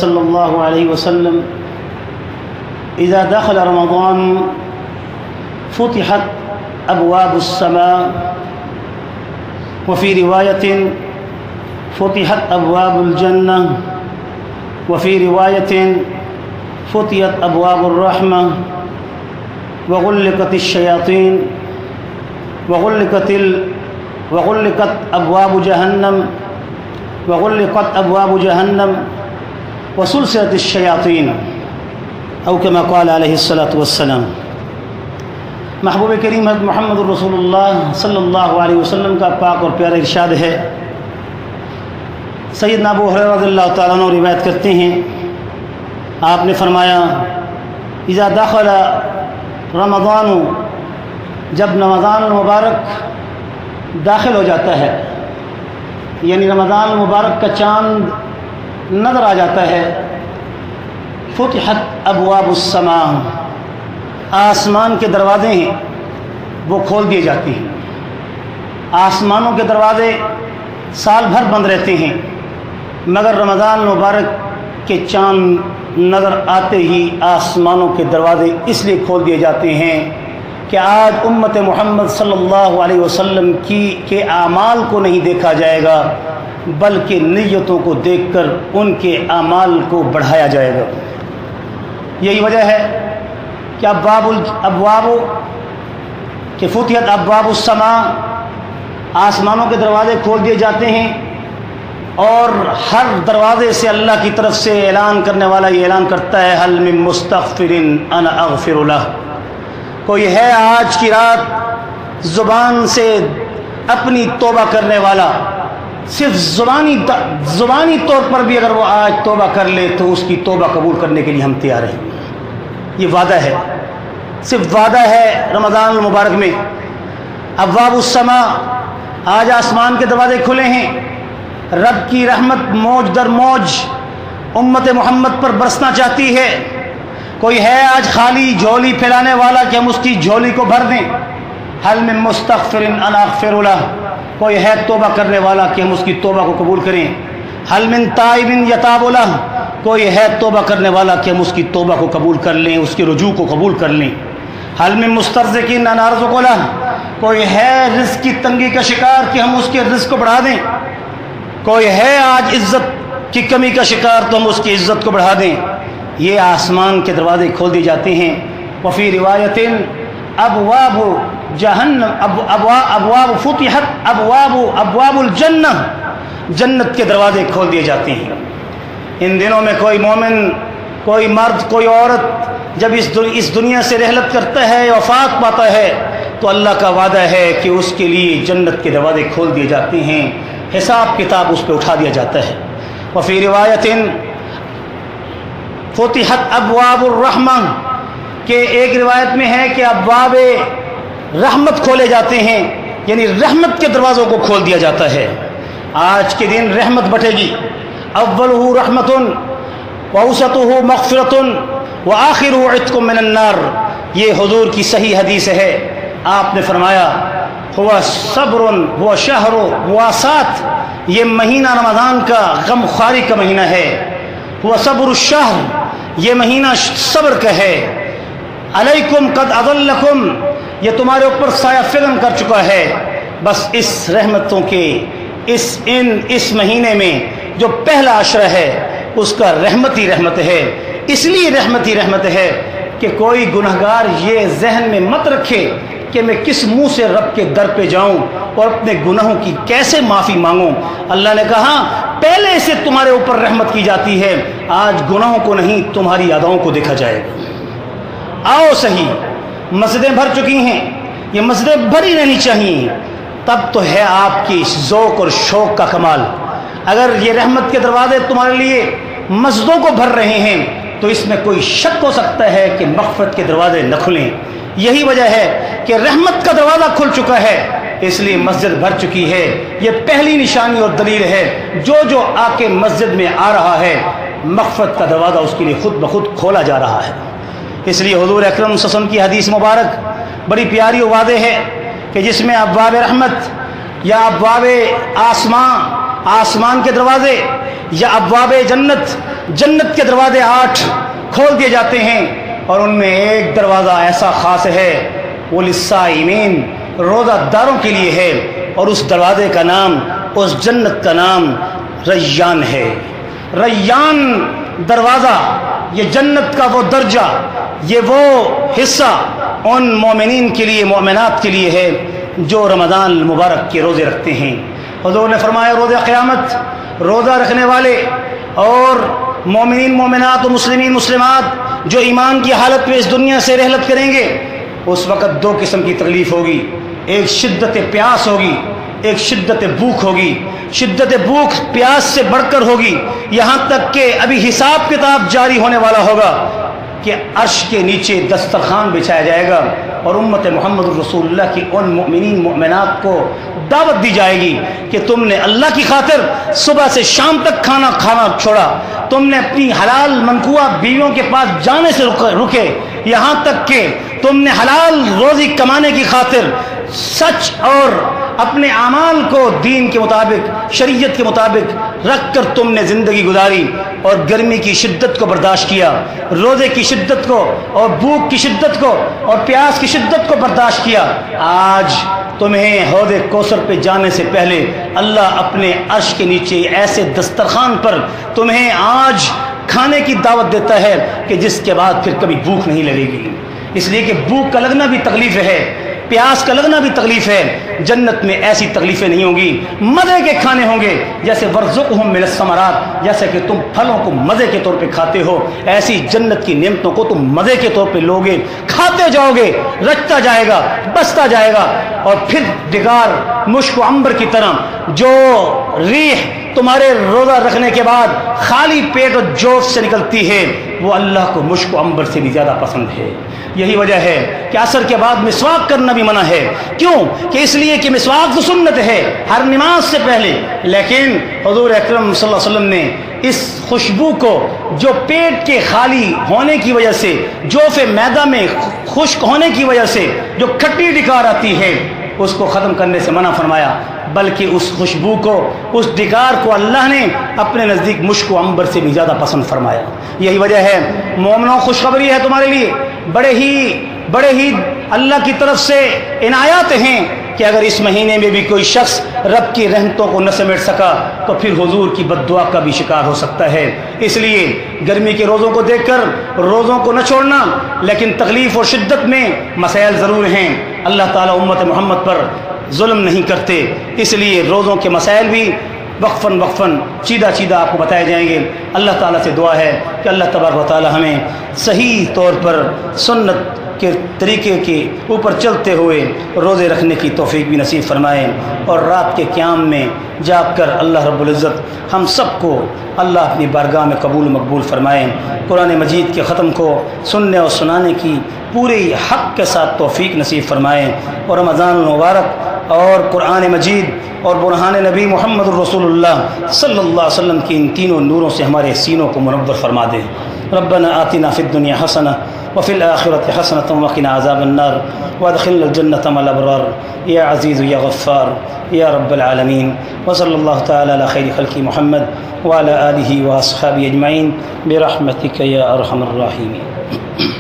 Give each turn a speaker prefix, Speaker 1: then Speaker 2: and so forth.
Speaker 1: صلی اللہ علیہ وسلم اذا دخل رمضان فتحت ابواب السماء وفي رواية فتحت ابواب الجنة وفي رواية فتحت ابواب الرحمة وغلقت الشياطين وغلقت ابواب جهنم وغلقت ابواب جهنم وسلسلت الشياطين او كما قال علیہ الصلاۃ والسلام۔ محبوب کریم حضرت محمد رسول اللہ صلی اللہ علیہ وسلم کا پاک اور پیارا ارشاد ہے، سیدنا ابو ہریرہ رضی اللہ تعالیٰ عنہ روایت کرتے ہیں، آپ نے فرمایا اذا دخل رمضان، جب رمضان المبارک داخل ہو جاتا ہے، یعنی رمضان المبارک کا چاند نظر آ جاتا ہے، فتحت ابواب السماء، آسمان کے دروازے ہیں وہ کھول دیے جاتے ہیں۔ آسمانوں کے دروازے سال بھر بند رہتے ہیں، مگر رمضان المبارک کے چاند نظر آتے ہی آسمانوں کے دروازے اس لیے کھول دیے جاتے ہیں کہ آج امت محمد صلی اللہ علیہ وسلم کے اعمال کو نہیں دیکھا جائے گا، بلکہ نیتوں کو دیکھ کر ان کے اعمال کو بڑھایا جائے گا۔ یہی وجہ ہے کہ ابواب کہ فتحت ابواب السماء، آسمانوں کے دروازے کھول دیے جاتے ہیں، اور ہر دروازے سے اللہ کی طرف سے اعلان کرنے والا یہ اعلان کرتا ہے هل من مستغفر انا اغفر له، کوئی ہے آج کی رات زبان سے اپنی توبہ کرنے والا، صرف زبانی طور پر بھی اگر وہ آج توبہ کر لے تو اس کی توبہ قبول کرنے کے لیے ہم تیار ہیں۔ یہ وعدہ ہے، صرف وعدہ ہے رمضان المبارک میں۔ ابواب السماء، آج آسمان کے دروازے کھلے ہیں، رب کی رحمت موج در موج امت محمد پر برسنا چاہتی ہے۔ کوئی ہے آج خالی جھولی پھیلانے والا کہ ہم اس کی جھولی کو بھر دیں؟ هل من مستغفر انا اغفر له، کوئی ہے توبہ کرنے والا کہ ہم اس کی توبہ کو قبول کریں؟ هل من تائب یتاب له، کوئی ہے توبہ کرنے والا کہ ہم اس کی توبہ کو قبول کر لیں، اس کے رجوع کو قبول کر لیں؟ هل من مسترزق انا ارزق له، کوئی ہے رزق کی تنگی کا شکار کہ ہم اس کے رزق کو بڑھا دیں؟ کوئی ہے آج عزت کی کمی کا شکار تو ہم اس کی عزت کو بڑھا دیں؟ یہ آسمان کے دروازے کھول دیے جاتے ہیں۔ وفی روایت ابواب جہنم ابواب فتحت ابواب الجنہ، جنت کے دروازے کھول دیے جاتے ہیں۔ ان دنوں میں کوئی مومن، کوئی مرد، کوئی عورت جب اس دنیا سے رحلت کرتا ہے، وفات پاتا ہے، تو اللہ کا وعدہ ہے کہ اس کے لیے جنت کے دروازے کھول دیے جاتے ہیں، حساب کتاب اس پہ اٹھا دیا جاتا ہے۔ وفی روایت فتحت ابواب الرحمہ، کہ ایک روایت میں ہے کہ ابواب رحمت کھولے جاتے ہیں، یعنی رحمت کے دروازوں کو کھول دیا جاتا ہے۔ آج کے دن رحمت بٹے گی، اولہ رحمت واوسطہ مغفرۃ وآخرہ عتق من النار، یہ حضور کی صحیح حدیث ہے۔ آپ نے فرمایا ہوا صبر ہوا شہر مواسات، یہ مہینہ رمضان کا غم خواری کا مہینہ ہے۔ ہوا صبر الشہر، یہ مہینہ صبر کا ہے۔ علیکم قد اضلکم، یہ تمہارے اوپر سایہ فگن کر چکا ہے۔ بس اس رحمتوں کے اس مہینے میں جو پہلا عشرہ ہے اس کا رحمت ہی رحمت ہے، اس لیے رحمت ہی رحمت ہے کہ کوئی گنہگار یہ ذہن میں مت رکھے کہ میں کس منہ سے رب کے در پہ جاؤں اور اپنے گناہوں کی کیسے معافی مانگوں۔ اللہ نے کہا پہلے سے تمہارے اوپر رحمت کی جاتی ہے، آج گناہوں کو نہیں تمہاری اداؤں کو دیکھا جائے گا۔ آؤ صحیح، مسجدیں بھر چکی ہیں، یہ مسجدیں بھری رہنی چاہیے، تب تو ہے آپ کی ذوق اور شوق کا کمال۔ اگر یہ رحمت کے دروازے تمہارے لیے مسجدوں کو بھر رہے ہیں تو اس میں کوئی شک ہو سکتا ہے کہ مغفرت کے دروازے نہ کھلیں۔ یہی وجہ ہے کہ رحمت کا دروازہ کھل چکا ہے، اس لیے مسجد بھر چکی ہے۔ یہ پہلی نشانی اور دلیل ہے، جو آ کے مسجد میں آ رہا ہے مغفرت کا دروازہ اس کے لیے خود بخود کھولا جا رہا ہے۔ اس لیے حضور اکرم صلی اللہ علیہ وسلم کی حدیث مبارک بڑی پیاری و واضح ہے کہ جس میں ابواب رحمت یا ابواب آسمان کے دروازے یا ابواب جنت، جنت کے دروازے 8 کھول دیے جاتے ہیں، اور ان میں ایک دروازہ ایسا خاص ہے، وہ للصائمین، روزہ داروں کے لیے ہے، اور اس دروازے کا نام، اس جنت کا نام ریان ہے۔ ریان دروازہ، یہ جنت کا وہ درجہ، یہ وہ حصہ ان مومنین کے لیے، مومنات کے لیے ہے جو رمضان المبارک کے روزے رکھتے ہیں۔ حضور نے فرمایا روزہ قیامت روزہ رکھنے والے اور مومنین مومنات و مسلمین مسلمات جو ایمان کی حالت میں اس دنیا سے رحلت کریں گے، اس وقت 2 قسم کی تکلیف ہوگی، ایک شدت پیاس ہوگی، ایک شدت بھوک ہوگی۔ شدت بھوک پیاس سے بڑھ کر ہوگی، یہاں تک کہ ابھی حساب کتاب جاری ہونے والا ہوگا کہ عرش کے نیچے دسترخوان بچھایا جائے گا، اور امت محمد رسول اللہ کی ان مؤمنین مؤمنات کو دعوت دی جائے گی کہ تم نے اللہ کی خاطر صبح سے شام تک کھانا چھوڑا، تم نے اپنی حلال منقوہ بیویوں کے پاس جانے سے رکے، یہاں تک کہ تم نے حلال روزی کمانے کی خاطر سچ اور اپنے اعمال کو دین کے مطابق، شریعت کے مطابق رکھ کر تم نے زندگی گزاری، اور گرمی کی شدت کو برداشت کیا، روزے کی شدت کو اور بھوک کی شدت کو اور پیاس کی شدت کو برداشت کیا۔ آج تمہیں حوض کوثر پہ جانے سے پہلے اللہ اپنے عرش کے نیچے ایسے دسترخوان پر تمہیں آج کھانے کی دعوت دیتا ہے کہ جس کے بعد پھر کبھی بھوک نہیں لگے گی، اس لیے کہ بھوک کا لگنا بھی تکلیف ہے، پیاس کا لگنا بھی تکلیف ہے۔ جنت میں ایسی تکلیفیں نہیں ہوں گی، مزے کے کھانے ہوں گے، جیسے ورزقہم من الثمرات، جیسے کہ تم پھلوں کو مزے کے طور پہ کھاتے ہو، ایسی جنت کی نعمتوں کو تم مزے کے طور پہ لوگے، کھاتے جاؤ گے، رچتا جائے گا، بستا جائے گا، اور پھر ڈگار مشک و عنبر کی طرح جو ریح تمہارے روزہ رکھنے کے بعد خالی پیٹ اور جوف سے نکلتی ہے، وہ اللہ کو مشک و عنبر سے بھی زیادہ پسند ہے۔ یہی وجہ ہے کہ عصر کے بعد مسواک کرنا بھی منع ہے۔ کیوں؟ کہ اس لیے کہ مسواک تو سنت ہے ہر نماز سے پہلے، لیکن حضور اکرم صلی اللہ علیہ وسلم نے اس خوشبو کو جو پیٹ کے خالی ہونے کی وجہ سے، جوف معدہ میں خشک ہونے کی وجہ سے جو کھٹی ڈکار آتی ہے، اس کو ختم کرنے سے منع فرمایا، بلکہ اس خوشبو کو، اس ڈکار کو اللہ نے اپنے نزدیک مشک و عنبر سے بھی زیادہ پسند فرمایا۔ یہی وجہ ہے مومنوں خوشخبری ہے تمہارے لیے، بڑے ہی اللہ کی طرف سے عنایات ہیں کہ اگر اس مہینے میں بھی کوئی شخص رب کی رحمتوں کو نہ سمیٹ سکا تو پھر حضور کی بد دعا کا بھی شکار ہو سکتا ہے۔ اس لیے گرمی کے روزوں کو دیکھ کر روزوں کو نہ چھوڑنا، لیکن تکلیف اور شدت میں مسائل ضرور ہیں، اللہ تعالیٰ امت محمد پر ظلم نہیں کرتے، اس لیے روزوں کے مسائل بھی وقفاً چیدہ آپ کو بتائے جائیں گے۔ اللہ تعالیٰ سے دعا ہے کہ اللہ تبارک و تعالیٰ ہمیں صحیح طور پر سنت کے طریقے کے اوپر چلتے ہوئے روزے رکھنے کی توفیق بھی نصیب فرمائے، اور رات کے قیام میں جاگ کر اللہ رب العزت ہم سب کو اللہ اپنی بارگاہ میں قبول و مقبول فرمائے۔ قرآن مجید کے ختم کو سننے اور سنانے کی پوری حق کے ساتھ توفیق نصیب فرمائے، اور رمضان المبارک اور قرآن مجید اور برہان نبی محمد الرسول اللہ صلی اللہ علیہ وسلم کی ان تینوں نوروں سے ہمارے سینوں کو منور فرما دے۔ ربنا آتنا فی الدنیا حسنہ وفی الآخرۃ حسنۃ وقنا عذاب النار وادخلنا الجنة مع الأبرار یا عزیز یا غفار یا رب العالمین، وصلی اللہ تعالی علی خیر خلق محمد وعلی آلہ واصحابہ اجمعین برحمتک یا ارحم الراحمین۔